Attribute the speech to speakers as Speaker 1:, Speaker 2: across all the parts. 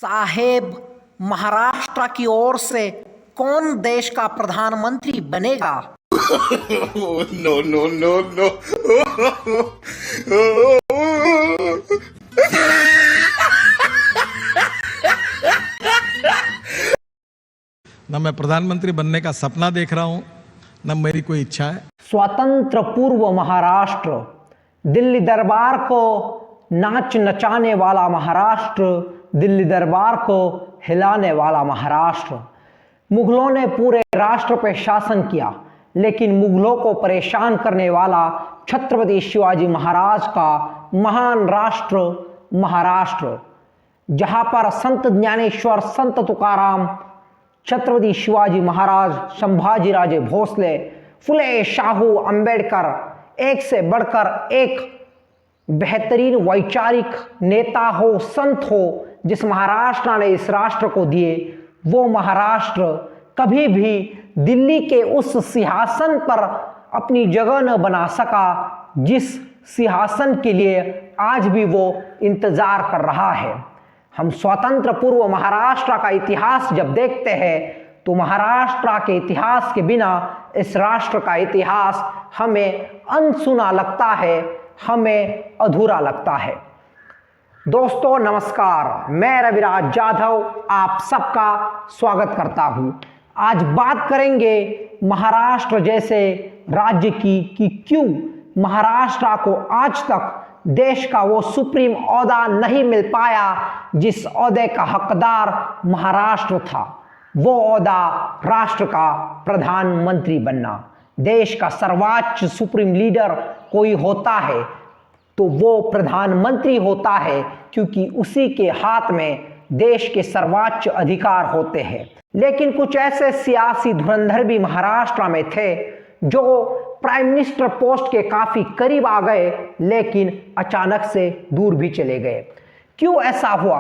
Speaker 1: साहेब, महाराष्ट्र की ओर से कौन देश का प्रधानमंत्री बनेगा?
Speaker 2: No, no, no, no.
Speaker 3: न मैं प्रधानमंत्री बनने का सपना देख रहा हूं, न मेरी कोई इच्छा है।
Speaker 4: स्वतंत्र पूर्व महाराष्ट्र, दिल्ली दरबार को नाच नचाने वाला महाराष्ट्र, दिल्ली दरबार को हिलाने वाला महाराष्ट्र। मुगलों ने पूरे राष्ट्र पर शासन किया, लेकिन मुगलों को परेशान करने वाला छत्रपति शिवाजी महाराज का महान राष्ट्र महाराष्ट्र, जहां पर संत ज्ञानेश्वर, संत तुकाराम, छत्रपति शिवाजी महाराज, संभाजी राजे भोसले, फुले शाहू, अंबेडकर, एक से बढ़कर एक बेहतरीन वैचारिक नेता हो, संत हो, जिस महाराष्ट्र ने इस राष्ट्र को दिए, वो महाराष्ट्र कभी भी दिल्ली के उस सिंहासन पर अपनी जगह न बना सका जिस सिंहासन के लिए आज भी वो इंतजार कर रहा है। हम स्वतंत्र पूर्व महाराष्ट्र का इतिहास जब देखते हैं तो महाराष्ट्र के इतिहास के बिना इस राष्ट्र का इतिहास हमें अनसुना लगता है, हमें अधूरा लगता है। दोस्तों नमस्कार, मैं रविराज जाधव आप सबका स्वागत करता हूं। आज बात करेंगे महाराष्ट्र जैसे राज्य की कि क्यों महाराष्ट्र को आज तक देश का वो सुप्रीम ओहदा नहीं मिल पाया जिस ओहदे का हकदार महाराष्ट्र था। वो ओहदा राष्ट्र का प्रधानमंत्री बनना। देश का सर्वोच्च सुप्रीम लीडर कोई होता है तो वो प्रधानमंत्री होता है, क्योंकि उसी के हाथ में देश के सर्वोच्च अधिकार होते हैं। लेकिन कुछ ऐसे सियासी धुरंधर भी महाराष्ट्र में थे जो प्राइम मिनिस्टर पोस्ट के काफी करीब आ गए, लेकिन अचानक से दूर भी चले गए। क्यों ऐसा हुआ?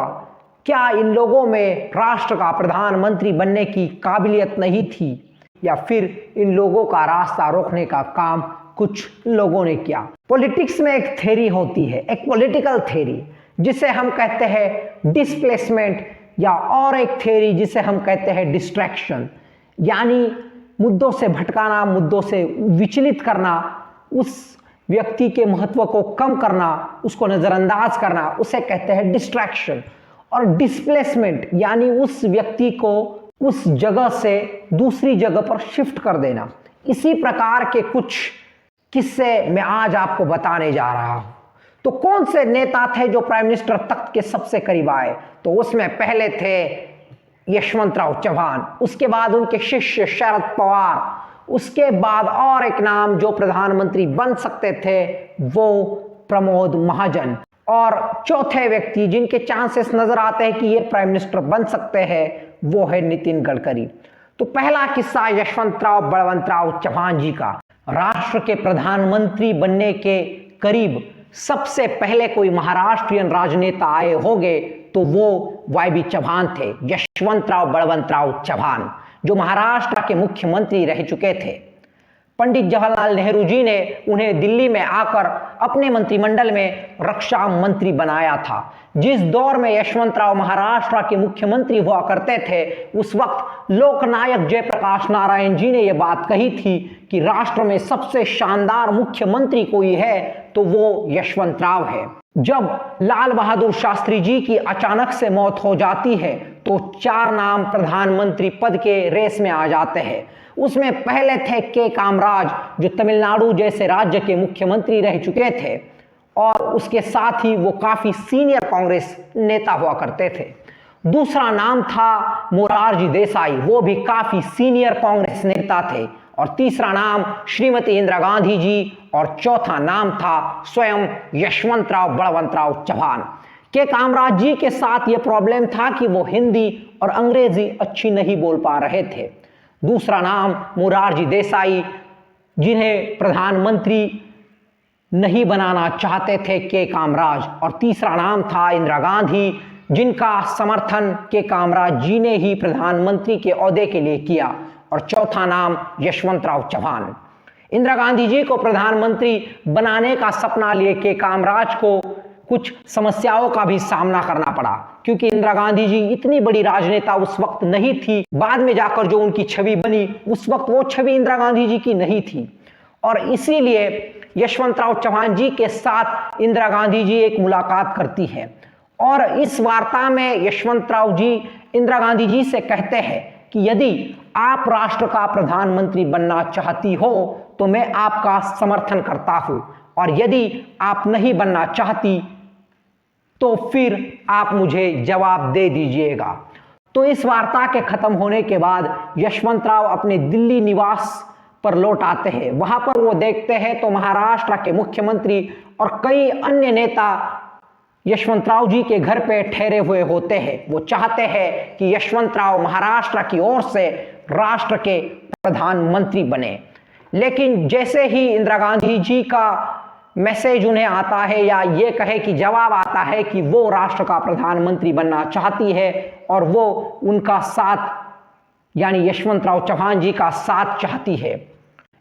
Speaker 4: क्या इन लोगों में राष्ट्र का प्रधानमंत्री बनने की काबिलियत नहीं थी, या फिर इन लोगों का रास्ता रोकने का काम कुछ लोगों ने किया? पॉलिटिक्स में एक थ्योरी होती है, एक पॉलिटिकल थ्योरी जिसे हम कहते हैं डिस्प्लेसमेंट, या और एक थ्योरी जिसे हम कहते हैं डिस्ट्रैक्शन, यानी मुद्दों से भटकाना, मुद्दों से विचलित करना, उस व्यक्ति के महत्व को कम करना, उसको नज़रअंदाज करना, उसे कहते हैं डिस्ट्रैक्शन। और डिस्प्लेसमेंट यानी उस व्यक्ति को उस जगह से दूसरी जगह पर शिफ्ट कर देना। इसी प्रकार के कुछ किस्से मैं आज आपको बताने जा रहा हूं। तो कौन से नेता थे जो प्राइम मिनिस्टर तख्त के सबसे करीब आए? तो उसमें पहले थे यशवंतराव चव्हाण, उसके बाद उनके शिष्य शरद पवार, उसके बाद और एक नाम जो प्रधानमंत्री बन सकते थे वो प्रमोद महाजन, और चौथे व्यक्ति जिनके चांसेस नजर आते हैं कि ये प्राइम मिनिस्टर बन सकते हैं वो है नितिन गडकरी। तो पहला किस्सा यशवंतराव बलवंतराव चव्हाण जी का। राष्ट्र के प्रधानमंत्री बनने के करीब सबसे पहले कोई महाराष्ट्रियन राजनेता आए होंगे तो वो वाई चव्हाण थे, यशवंतराव बलवंतराव चव्हाण, जो महाराष्ट्र के मुख्यमंत्री रह चुके थे। पंडित जवाहरलाल नेहरू जी ने उन्हें दिल्ली में आकर अपने मंत्रिमंडल में रक्षा मंत्री बनाया था। जिस दौर में यशवंतराव महाराष्ट्र के मुख्यमंत्री हुआ करते थे, उस वक्त लोकनायक जयप्रकाश नारायण जी ने यह बात कही थी कि राष्ट्र में सबसे शानदार मुख्यमंत्री कोई है तो वो यशवंतराव है। जब लाल बहादुर शास्त्री जी की अचानक से मौत हो जाती है तो 4 नाम प्रधानमंत्री पद के रेस में आ जाते हैं। उसमें पहले थे के कामराज, जो तमिलनाडु जैसे राज्य के मुख्यमंत्री रह चुके थे, और उसके साथ ही वो काफी सीनियर कांग्रेस नेता हुआ करते थे। दूसरा नाम था मोरारजी देसाई, वो भी काफी सीनियर कांग्रेस नेता थे। और तीसरा नाम श्रीमती इंदिरा गांधी जी, और चौथा नाम था स्वयं यशवंतराव बलवंतराव चव्हाण। के कामराज जी के साथ ये प्रॉब्लम था कि वो हिंदी और अंग्रेजी अच्छी नहीं बोल पा रहे थे। दूसरा नाम मोरारजी देसाई, जिन्हें प्रधानमंत्री नहीं बनाना चाहते थे के कामराज, और तीसरा नाम था इंदिरा गांधी, जिनका समर्थन के कामराज जी ने ही प्रधानमंत्री के ओहदे के लिए किया, और चौथा नाम यशवंतराव चव्हाण। इंदिरा गांधी जी को प्रधानमंत्री बनाने का सपना लिए के कामराज को कुछ समस्याओं का भी सामना करना पड़ा, क्योंकि इंदिरा गांधी जी इतनी बड़ी राजनेता उस वक्त नहीं थी। बाद में जाकर जो उनकी छवि बनी, उस वक्त वो छवि इंदिरा गांधी जी की नहीं थी। और इसीलिए यशवंतराव चव्हाण जी के साथ इंदिरा गांधी जी एक मुलाकात करती है और इस वार्ता में यशवंतराव जी इंदिरा गांधी जी से कहते हैं कि यदि आप राष्ट्र का प्रधानमंत्री बनना चाहती हो तो मैं आपका समर्थन करता हूं, और यदि आप नहीं बनना चाहती तो फिर आप मुझे जवाब दे दीजिएगा। तो इस वार्ता के खत्म होने के बाद यशवंतराव अपने दिल्ली निवास पर लौट आते हैं। वहां पर वो देखते हैं तो महाराष्ट्र के मुख्यमंत्री और कई अन्य नेता यशवंतराव जी के घर पे ठहरे हुए होते हैं। वो चाहते हैं कि यशवंतराव महाराष्ट्र की ओर से राष्ट्र के प्रधानमंत्री बने, लेकिन जैसे ही इंदिरा गांधी जी का मैसेज उन्हें आता है, या ये कहे कि जवाब आता है कि वो राष्ट्र का प्रधानमंत्री बनना चाहती है और वो उनका साथ यानी यशवंतराव चव्हाण जी का साथ चाहती है,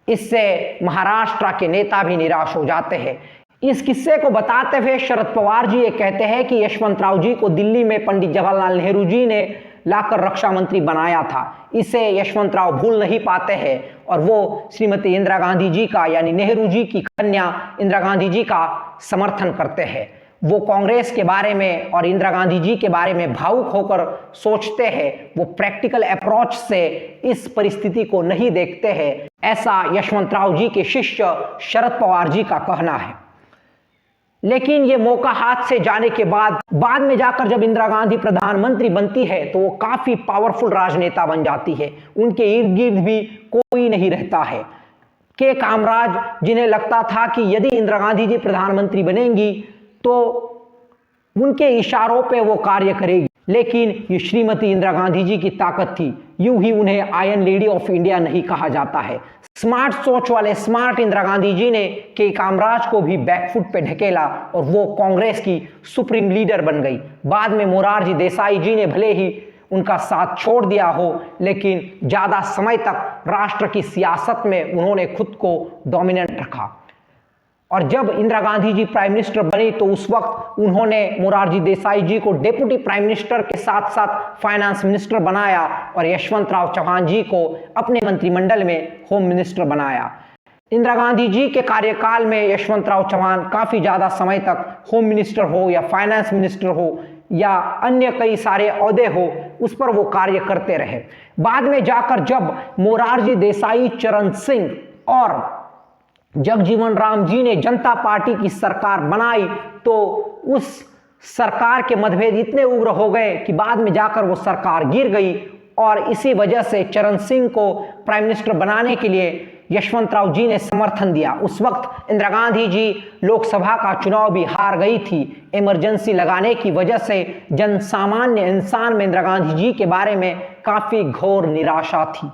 Speaker 4: इससे महाराष्ट्र के नेता भी निराश हो जाते हैं। इस किस्से को बताते हुए शरद पवार जी ये कहते हैं कि यशवंतराव जी को दिल्ली में पंडित जवाहरलाल नेहरू जी ने लाकर रक्षा मंत्री बनाया था। इसे यशवंतराव भूल नहीं पाते हैं और वो श्रीमती इंदिरा गांधी जी का यानी नेहरू जी की कन्या इंदिरा गांधी जी का समर्थन करते हैं। वो कांग्रेस के बारे में और इंदिरा गांधी जी के बारे में भावुक होकर सोचते हैं, वो प्रैक्टिकल अप्रोच से इस परिस्थिति को नहीं देखते हैं, ऐसा यशवंतराव जी के शिष्य शरद पवार जी का कहना है। लेकिन ये मौका हाथ से जाने के बाद में जाकर जब इंदिरा गांधी प्रधानमंत्री बनती है तो वो काफी पावरफुल राजनेता बन जाती है। उनके इर्द गिर्द भी कोई नहीं रहता है। के कामराज, जिन्हें लगता था कि यदि इंदिरा गांधी जी प्रधानमंत्री बनेंगी तो उनके इशारों पे वो कार्य करेगी, लेकिन ये श्रीमती इंदिरा गांधी जी की ताकत थी। यूं ही उन्हें आयरन लेडी ऑफ इंडिया नहीं कहा जाता है। स्मार्ट सोच वाले स्मार्ट इंदिरा गांधी जी ने के कामराज को भी बैकफुट पे ढकेला और वो कांग्रेस की सुप्रीम लीडर बन गई। बाद में मोरारजी देसाई जी ने भले ही उनका साथ छोड़ दिया हो, लेकिन ज्यादा समय तक राष्ट्र की सियासत में उन्होंने खुद को डोमिनेंट रखा। और जब इंदिरा गांधी जी प्राइम मिनिस्टर बनी तो उस वक्त उन्होंने मोरारजी देसाई जी को डेप्यूटी प्राइम मिनिस्टर के साथ साथ फाइनेंस मिनिस्टर बनाया और यशवंतराव चव्हाण जी को अपने मंत्रिमंडल में होम मिनिस्टर बनाया। इंदिरा गांधी जी के कार्यकाल में यशवंतराव चव्हाण काफी ज्यादा समय तक होम मिनिस्टर हो या फाइनेंस मिनिस्टर हो या अन्य कई सारे ओहदे हो, उस पर वो कार्य करते रहे। बाद में जाकर जब मोरारजी देसाई, चरण सिंह और जगजीवन राम जी ने जनता पार्टी की सरकार बनाई तो उस सरकार के मतभेद इतने उग्र हो गए कि बाद में जाकर वो सरकार गिर गई और इसी वजह से चरण सिंह को प्राइम मिनिस्टर बनाने के लिए यशवंतराव जी ने समर्थन दिया। उस वक्त इंदिरा गांधी जी लोकसभा का चुनाव भी हार गई थी। इमरजेंसी लगाने की वजह से जन सामान्य इंसान में इंदिरा गांधी जी के बारे में काफी घोर निराशा थी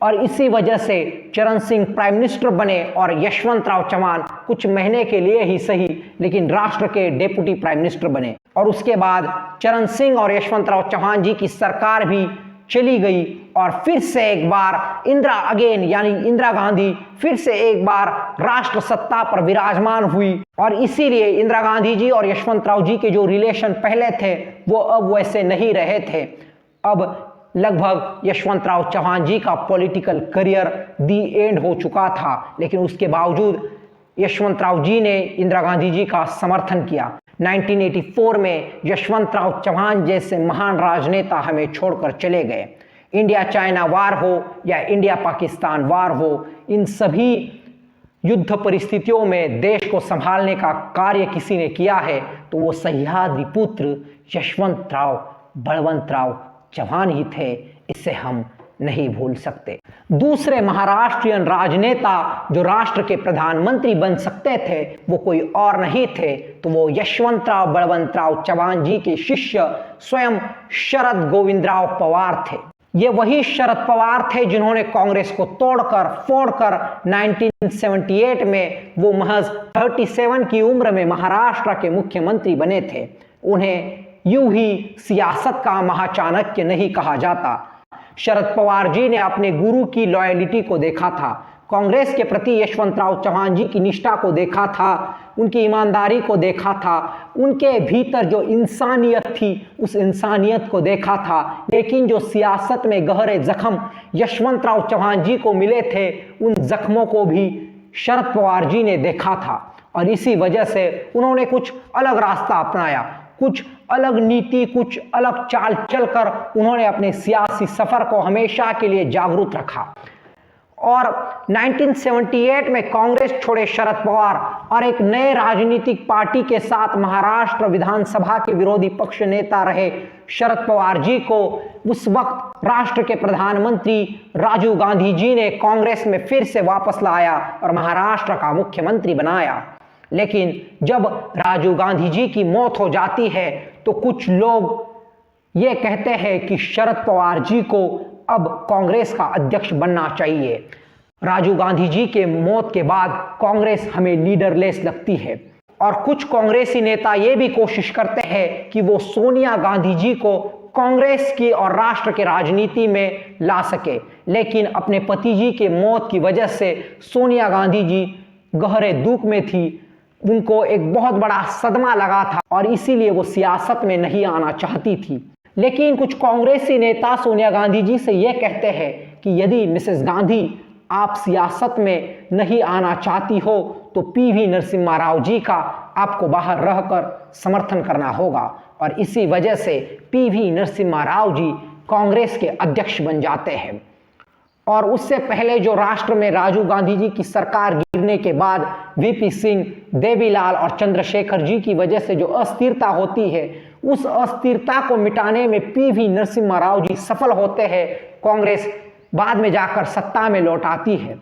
Speaker 4: और इसी वजह से चरण सिंह प्राइम मिनिस्टर बने और यशवंतराव चव्हाण कुछ महीने के लिए ही सही लेकिन राष्ट्र के डेप्यूटी प्राइम मिनिस्टर बने। और उसके बाद चरण सिंह और यशवंतराव चव्हाण जी की सरकार भी चली गई और फिर से एक बार इंदिरा अगेन यानी इंदिरा गांधी फिर से एक बार राष्ट्र सत्ता पर विराजमान हुई। और इसीलिए इंदिरा गांधी जी और यशवंतराव जी के जो रिलेशन पहले थे वो अब वैसे नहीं रहे थे। अब लगभग यशवंतराव चव्हाण जी का पॉलिटिकल करियर दी एंड हो चुका था, लेकिन उसके बावजूद यशवंतराव जी ने इंदिरा गांधी जी का समर्थन किया। 1984 में यशवंतराव चव्हाण जैसे महान राजनेता हमें छोड़कर चले गए। इंडिया चाइना वार हो या इंडिया पाकिस्तान वार हो, इन सभी युद्ध परिस्थितियों में देश को संभालने का कार्य किसी ने किया है तो वो सह्याद्री पुत्र यशवंतराव बलवंतराव चव्हाण ही थे। इसे हम नहीं भूल सकते। दूसरे महाराष्ट्रियन राजनेता जो राष्ट्र के प्रधानमंत्री बन सकते थे वो कोई और नहीं थे तो वो यशवंतराव बलवंतराव चव्हाण जी के शिष्य स्वयं शरद गोविंदराव पवार थे। ये वही शरद पवार थे जिन्होंने कांग्रेस को तोड़कर फोड़कर 1978 में वो महज 37 की उम्र में महाराष्ट्र के मुख्यमंत्री बने थे। उन्हें यूं ही सियासत का महाचाणक्य नहीं कहा जाता। शरद पवार जी ने अपने गुरु की लॉयल्टी को देखा था। कांग्रेस के प्रति यशवंतराव चव्हाण जी की निष्ठा को देखा था, उनकी ईमानदारी को देखा था, उनके भीतर जो इंसानियत थी उस इंसानियत को देखा था। लेकिन जो सियासत में गहरे जख्म यशवंतराव चव्हाण जी को मिले थे, उन जख्मों को भी शरद पवार जी ने देखा था और इसी वजह से उन्होंने कुछ अलग रास्ता अपनाया, कुछ अलग नीति, कुछ अलग चाल चलकर उन्होंने अपने सियासी सफर को हमेशा के लिए जागरूक रखा। और 1978 में कांग्रेस छोड़े शरद पवार और एक नए राजनीतिक पार्टी के साथ महाराष्ट्र विधानसभा के विरोधी पक्ष नेता रहे शरद पवार जी को उस वक्त राष्ट्र के प्रधानमंत्री राजीव गांधी जी ने कांग्रेस में फिर से वापस लाया और महाराष्ट्र का मुख्यमंत्री बनाया। लेकिन जब राजीव गांधी जी की मौत हो जाती है तो कुछ लोग ये कहते हैं कि शरद पवार जी को अब कांग्रेस का अध्यक्ष बनना चाहिए। राजीव गांधी जी के मौत के बाद कांग्रेस हमें लीडरलेस लगती है और कुछ कांग्रेसी नेता ये भी कोशिश करते हैं कि वो सोनिया गांधी जी को कांग्रेस की और राष्ट्र के राजनीति में ला सके। लेकिन अपने पति जी के मौत की वजह से सोनिया गांधी जी गहरे दुख में थी, उनको एक बहुत बड़ा सदमा लगा था और इसीलिए वो सियासत में नहीं आना चाहती थी। लेकिन कुछ कांग्रेसी नेता सोनिया गांधी जी से यह कहते हैं कि यदि मिसेस गांधी आप सियासत में नहीं आना चाहती हो तो पीवी नरसिम्हा राव जी का आपको बाहर रहकर समर्थन करना होगा और इसी वजह से पीवी नरसिम्हा राव जी कांग्रेस के अध्यक्ष बन जाते हैं। और उससे पहले जो राष्ट्र में राजीव गांधी जी की सरकार गिरने के बाद वीपी सिंह, देवीलाल और चंद्रशेखर जी की वजह से जो अस्थिरता होती है, उस अस्थिरता को मिटाने में पीवी नरसिम्हा राव जी सफल होते हैं। कांग्रेस बाद में जाकर सत्ता में लौट आती है।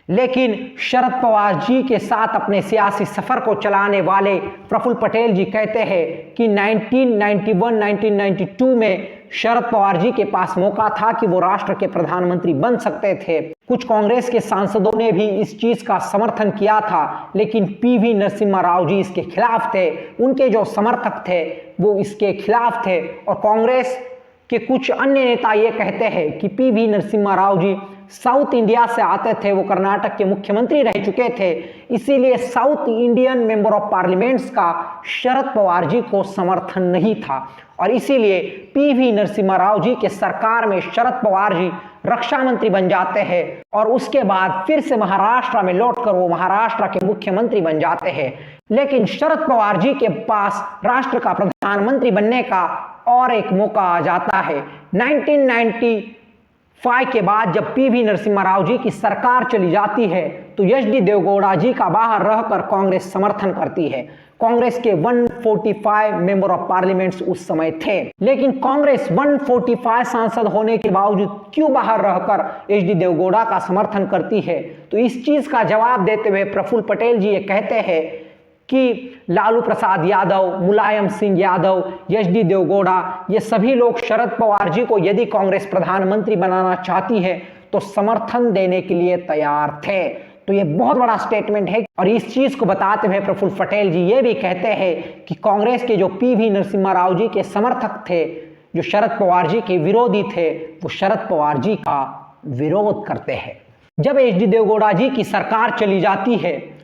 Speaker 4: लेकिन शरद पवार जी के साथ अपने सियासी सफर को चलाने वाले प्रफुल्ल पटेल जी कहते हैं कि 1991-1992 में शरद पवार जी के पास मौका था कि वो राष्ट्र के प्रधानमंत्री बन सकते थे। कुछ कांग्रेस के सांसदों ने भी इस चीज का समर्थन किया था, लेकिन पीवी नरसिम्हा राव जी इसके खिलाफ थे। उनके जो समर्थक थे वो इसके खिलाफ थे और कांग्रेस के कुछ अन्य नेता ये कहते हैं कि PV Narasimha Rao ji south India से आते थे, वो कर्नाटक के मुख्यमंत्री रह चुके थे, इसीलिए south Indian member of parliaments का शरद पवार जी को समर्थन नहीं था और इसीलिए पीवी नरसिम्हा राव जी के सरकार में शरद पवार जी रक्षा मंत्री बन जाते हैं और उसके बाद फिर से महाराष्ट्र में लौटकर वो महाराष्ट्र के मुख्यमंत्री बन जाते हैं। लेकिन शरद पवार जी के पास राष्ट्र का प्रधानमंत्री बनने का और एक मौका आ जाता है। 1995 के बाद जब पीवी नरसिम्हा राव जी की सरकार चली जाती है तो एच.डी. देवेगौड़ा जी का बाहर रहकर कांग्रेस समर्थन करती है। कांग्रेस के 145 मेंबर ऑफ पार्लियामेंट्स उस समय थे, लेकिन कांग्रेस 145 सांसद होने के बावजूद क्यों बाहर रहकर एच.डी. देवेगौड़ा का समर्थन करती है? तो इस चीज का जवाब देते हुए प्रफुल्ल पटेल जी ये कहते हैं कि लालू प्रसाद यादव, मुलायम सिंह यादव, एच.डी. देवेगौड़ा, ये सभी लोग शरद पवार जी को यदि कांग्रेस प्रधानमंत्री बनाना चाहती है तो समर्थन देने के लिए तैयार थे। तो ये बहुत बड़ा स्टेटमेंट है और इस चीज को बताते हुए प्रफुल्ल पटेल जी ये भी कहते हैं कि कांग्रेस के जो पीवी नरसिम्हा राव जी के समर्थक थे, जो शरद पवार जी के विरोधी थे, वो शरद पवार जी का विरोध करते हैं। जब एच.डी. देवेगौड़ा जी की सरकार चली जाती है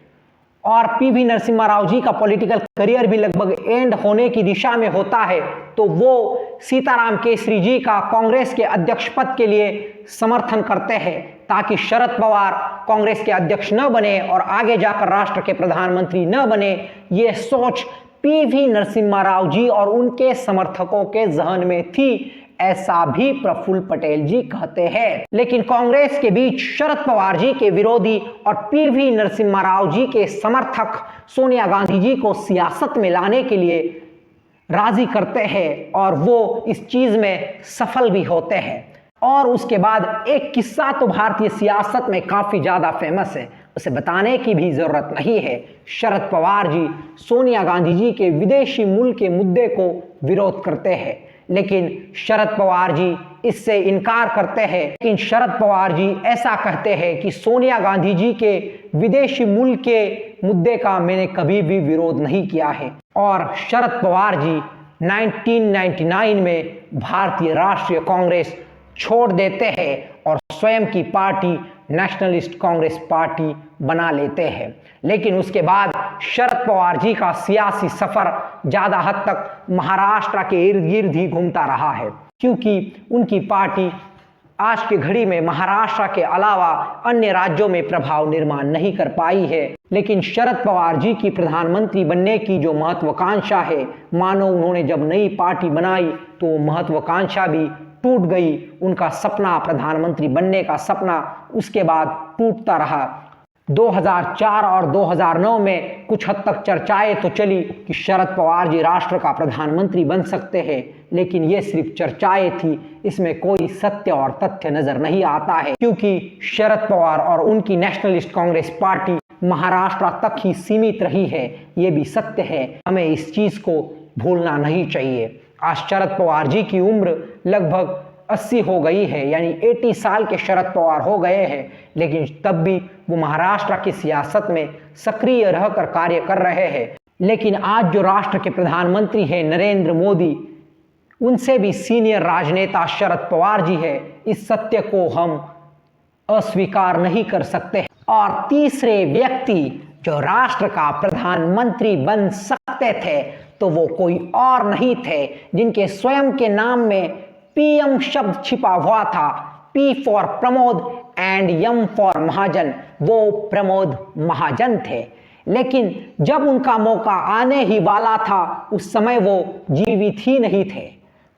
Speaker 4: और पीवी नरसिम्हा राव जी का पॉलिटिकल करियर भी लगभग एंड होने की दिशा में होता है तो वो सीताराम केसरी जी का कांग्रेस के अध्यक्ष पद के लिए समर्थन करते हैं ताकि शरद पवार कांग्रेस के अध्यक्ष न बने और आगे जाकर राष्ट्र के प्रधानमंत्री न बने। ये सोच पीवी नरसिम्हा राव जी और उनके समर्थकों के जहन में थी, ऐसा भी प्रफुल्ल पटेल जी कहते हैं। लेकिन कांग्रेस के बीच शरद पवार जी के विरोधी और पीवी नरसिम्हा राव जी के समर्थक सोनिया गांधी जी को सियासत में लाने के लिए राजी करते हैं और वो इस चीज में सफल भी होते हैं। और उसके बाद एक किस्सा तो भारतीय सियासत में काफी ज्यादा फेमस है, उसे बताने की भी जरूरत नहीं है। शरद पवार जी सोनिया गांधी जी के विदेशी मूल के मुद्दे को विरोध करते हैं, लेकिन शरद पवार जी इससे इनकार करते हैं। लेकिन शरद पवार जी ऐसा कहते हैं कि सोनिया गांधी जी के विदेशी मूल के मुद्दे का मैंने कभी भी विरोध नहीं किया है। और शरद पवार जी 1999 में भारतीय राष्ट्रीय कांग्रेस छोड़ देते हैं और स्वयं की पार्टी नेशनलिस्ट कांग्रेस पार्टी बना लेते हैं। लेकिन उसके बाद शरद पवार जी का सियासी सफर ज्यादा हद तक महाराष्ट्र के इर्द गिर्द ही घूमता रहा है, क्योंकि उनकी पार्टी आज की घड़ी में महाराष्ट्र के अलावा अन्य राज्यों में प्रभाव निर्माण नहीं कर पाई है। लेकिन शरद पवार जी की प्रधानमंत्री बनने की जो महत्वाकांक्षा है, मानो उन्होंने जब नई पार्टी बनाई तो वो महत्वाकांक्षा भी टूट गई। उनका सपना, प्रधानमंत्री बनने का सपना, उसके बाद टूटता रहा। 2004 और 2009 में कुछ हद तक चर्चाएं तो चली कि शरद पवार जी राष्ट्र का प्रधानमंत्री बन सकते हैं, लेकिन ये सिर्फ चर्चाएं थी, इसमें कोई सत्य और तथ्य नजर नहीं आता है, क्योंकि शरद पवार और उनकी नेशनलिस्ट कांग्रेस पार्टी महाराष्ट्र तक ही सीमित रही है। ये भी सत्य है, हमें इस चीज को भूलना नहीं चाहिए। आज शरद पवार जी की उम्र लगभग 80 हो गई है, यानी 80 साल के शरद पवार हो गए हैं, लेकिन तब भी वो महाराष्ट्र की सियासत में सक्रिय रहकर कार्य कर रहे हैं। लेकिन आज जो राष्ट्र के प्रधानमंत्री हैं नरेंद्र मोदी, उनसे भी सीनियर राजनेता शरद पवार जी है। इस सत्य को हम अस्वीकार नहीं कर सकते। और तीसरे व्यक्ति जो राष्ट्र का प्रधानमंत्री बन सकते थे तो वो कोई और नहीं थे, जिनके स्वयं के नाम में पीएम शब्द छिपा हुआ था। P for Pramod and M for Mahajan, वो प्रमोद महाजन थे। लेकिन जब उनका मौका आने ही वाला था, उस समय वो जीवित ही नहीं थे।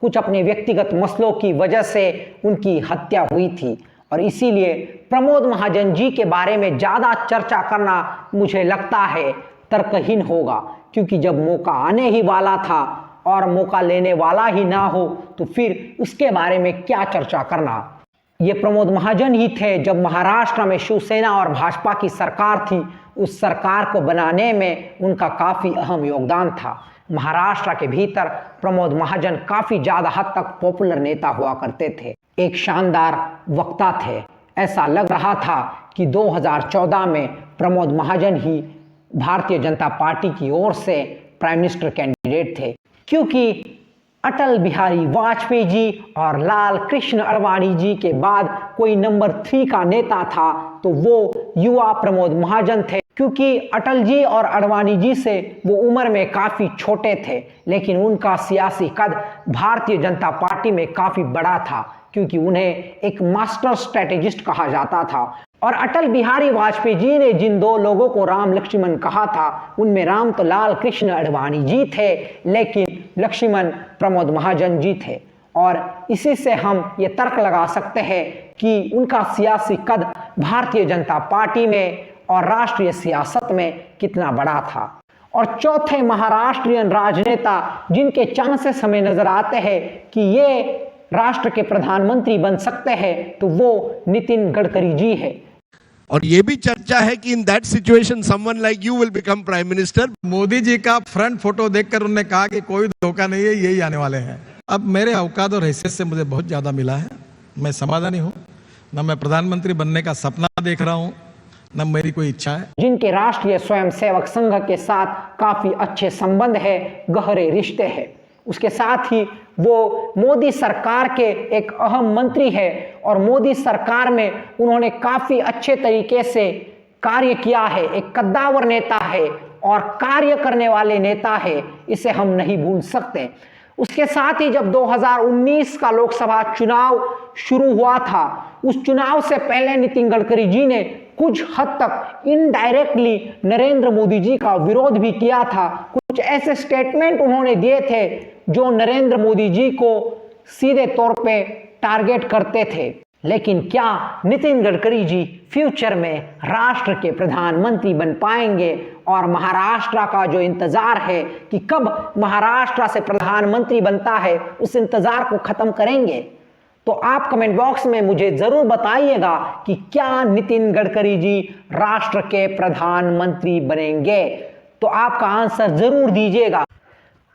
Speaker 4: कुछ अपने व्यक्तिगत मसलों की वजह से उनकी हत्या हुई थी और इसीलिए प्रमोद महाजन जी के बारे में ज़्यादा चर्चा करना मुझे लगता है तर्कहीन होगा, क्योंकि जब मौका आने ही वाला था और मौका लेने वाला ही ना हो तो फिर उसके बारे में क्या चर्चा करना। ये प्रमोद महाजन ही थे जब महाराष्ट्र में शिवसेना और भाजपा की सरकार थी, उस सरकार को बनाने में उनका काफ़ी अहम योगदान था। महाराष्ट्र के भीतर प्रमोद महाजन काफ़ी ज़्यादा हद तक पॉपुलर नेता हुआ करते थे, एक शानदार वक्ता थे। ऐसा लग रहा था कि 2014 में प्रमोद महाजन ही भारतीय जनता पार्टी की ओर से प्राइम मिनिस्टर कैंडिडेट थे, क्योंकि अटल बिहारी वाजपेयी जी और लाल कृष्ण आडवाणी जी के बाद कोई नंबर 3 का नेता था तो वो युवा प्रमोद महाजन थे। क्योंकि अटल जी और आडवाणी जी से वो उम्र में काफ़ी छोटे थे, लेकिन उनका सियासी कद भारतीय जनता पार्टी में काफ़ी बड़ा था, क्योंकि उन्हें एक मास्टर स्ट्रेटेजिस्ट कहा जाता था। और अटल बिहारी वाजपेयी जी ने जिन दो लोगों को राम लक्ष्मण कहा था, उनमें राम तो लाल कृष्ण आडवाणी जी थे, लेकिन लक्ष्मण प्रमोद महाजन जी थे। और इसी से हम ये तर्क लगा सकते हैं कि उनका सियासी कद भारतीय जनता पार्टी में और राष्ट्रीय सियासत में कितना बड़ा था। और चौथे महाराष्ट्रीयन राजनेता जिनके चांसेस हमें नजर आते हैं कि ये राष्ट्र के प्रधानमंत्री बन सकते हैं, तो वो नितिन गडकरी जी है।
Speaker 5: और ये भी चर्चा है कि in that situation someone like you will become prime minister.
Speaker 3: Modi ji का फ्रंट फोटो देखकर उन्होंने कहा कि कोई धोखा नहीं है, यही आने वाले हैं। अब मेरे औकात और हैसियत से मुझे बहुत ज्यादा मिला है, मैं समाधानी हूँ। न मैं प्रधानमंत्री बनने का सपना देख रहा हूँ, न मेरी कोई इच्छा है।
Speaker 4: जिनके राष्ट्रीय स्वयंसेवक संघ के साथ काफी अच्छे संबंध है, गहरे रिश्ते हैं। उसके साथ ही वो मोदी सरकार के एक अहम मंत्री है और मोदी सरकार में उन्होंने काफी अच्छे तरीके से कार्य किया है। एक कद्दावर नेता है और कार्य करने वाले नेता है, इसे हम नहीं भूल सकते। उसके साथ ही जब 2019 का लोकसभा चुनाव शुरू हुआ था, उस चुनाव से पहले नितिन गडकरी जी ने कुछ हद तक इनडायरेक्टली नरेंद्र मोदी जी का विरोध भी किया था। कुछ ऐसे स्टेटमेंट उन्होंने दिए थे जो नरेंद्र मोदी जी को सीधे तौर पे टारगेट करते थे। लेकिन क्या नितिन गडकरी जी फ्यूचर में राष्ट्र के प्रधानमंत्री बन पाएंगे? और महाराष्ट्र का जो इंतजार है कि कब महाराष्ट्र से प्रधानमंत्री बनता है, उस इंतजार को खत्म करेंगे? तो आप कमेंट बॉक्स में मुझे जरूर बताइएगा कि क्या नितिन गडकरी जी राष्ट्र के प्रधानमंत्री बनेंगे। तो आपका आंसर जरूर दीजिएगा।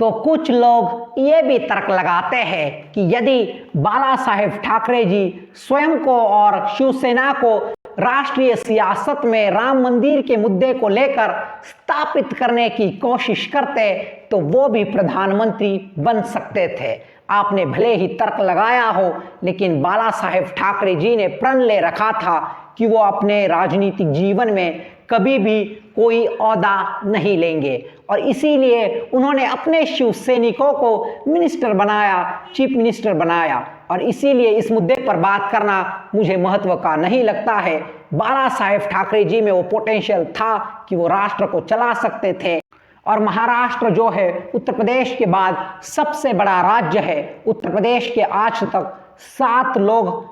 Speaker 4: तो कुछ लोग ये भी तर्क लगाते हैं कि यदि बाला साहेब ठाकरे जी स्वयं को और शिवसेना को राष्ट्रीय सियासत में राम मंदिर के मुद्दे को लेकर स्थापित करने की कोशिश करते तो वो भी प्रधानमंत्री बन सकते थे। आपने भले ही तर्क लगाया हो, लेकिन बाला साहेब ठाकरे जी ने प्रण ले रखा था कि वो अपने राजनीतिक जीवन में कभी भी कोई ओहदा नहीं लेंगे और इसीलिए उन्होंने अपने शिव सैनिकों को मिनिस्टर बनाया, चीफ मिनिस्टर बनाया। और इसीलिए इस मुद्दे पर बात करना मुझे महत्व का नहीं लगता है। बाला साहेब ठाकरे जी में वो पोटेंशियल था कि वो राष्ट्र को चला सकते थे। और महाराष्ट्र जो है उत्तर प्रदेश के बाद सबसे बड़ा राज्य है। उत्तर प्रदेश के आज तक 7 लोग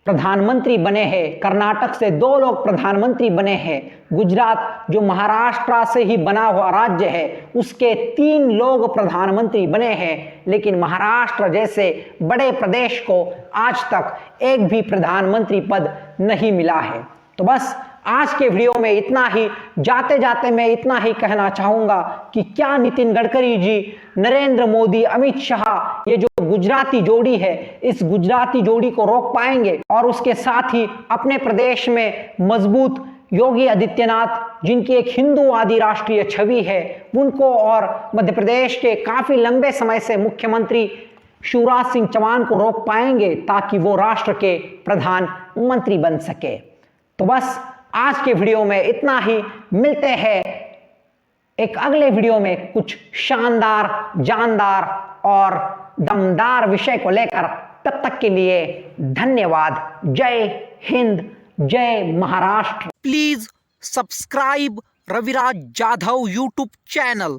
Speaker 4: प्रधानमंत्री बने हैं, कर्नाटक से 2 लोग प्रधानमंत्री बने हैं, गुजरात जो महाराष्ट्र से ही बना हुआ राज्य है उसके 3 लोग प्रधानमंत्री बने हैं, लेकिन महाराष्ट्र जैसे बड़े प्रदेश को आज तक एक भी प्रधानमंत्री पद नहीं मिला है। तो बस आज के वीडियो में इतना ही। जाते जाते मैं इतना ही कहना चाहूंगा कि क्या नितिन गडकरी जी, नरेंद्र मोदी, अमित शाह, ये जो गुजराती जोड़ी है, इस गुजराती जोड़ी को रोक पाएंगे? और उसके साथ ही अपने प्रदेश में मजबूत योगी आदित्यनाथ, जिनकी एक हिंदूवादी राष्ट्रीय छवि है, उनको और मध्य प्रदेश के काफी लंबे समय से मुख्यमंत्री शिवराज सिंह चौहान को रोक पाएंगे ताकि वो राष्ट्र के प्रधानमंत्री बन सके? तो बस आज के वीडियो में इतना ही। मिलते हैं एक अगले वीडियो में कुछ शानदार, जानदार और दमदार विषय को लेकर। तब तक के लिए धन्यवाद। जय हिंद, जय Maharashtra.
Speaker 1: Please subscribe Raviraj Jadhav YouTube channel.